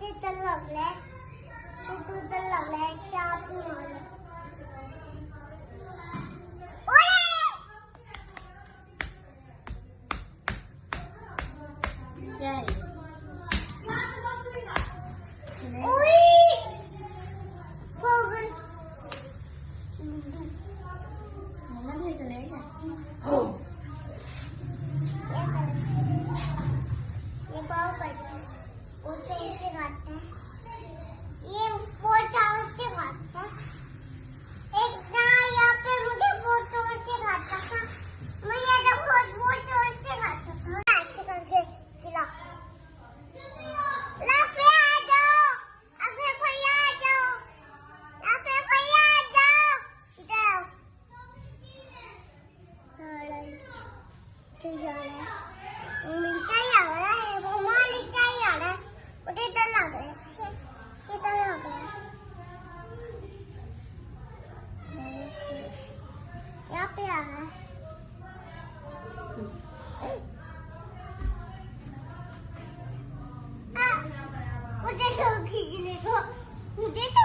मुझे तो लग रहा है तो लग रहा है सांप मारो क्या है मम्मा भी सुनेगा ये बहुत बड़ा ऊंचे ऊंचे गाता है ये बहुत ऊंचे गाता है एक ना यहाँ पे मुझे बहुत ऊंचे गाता था मैं ये तो बहुत ऊंचे गाता था ऐसे करके खिला लाफे आ जाओ लाफे भैया आ जाओ लाफे भैया आ जाओ इधर आओ चल जा रहा है मिर्चाई आ रहा है मम्मा मिर्चाई आ रहा है मुझे डर लग रहा है सीधा लग रहा है यहाँ पे आ रहा है मुझे तो खींचने को मुझे तो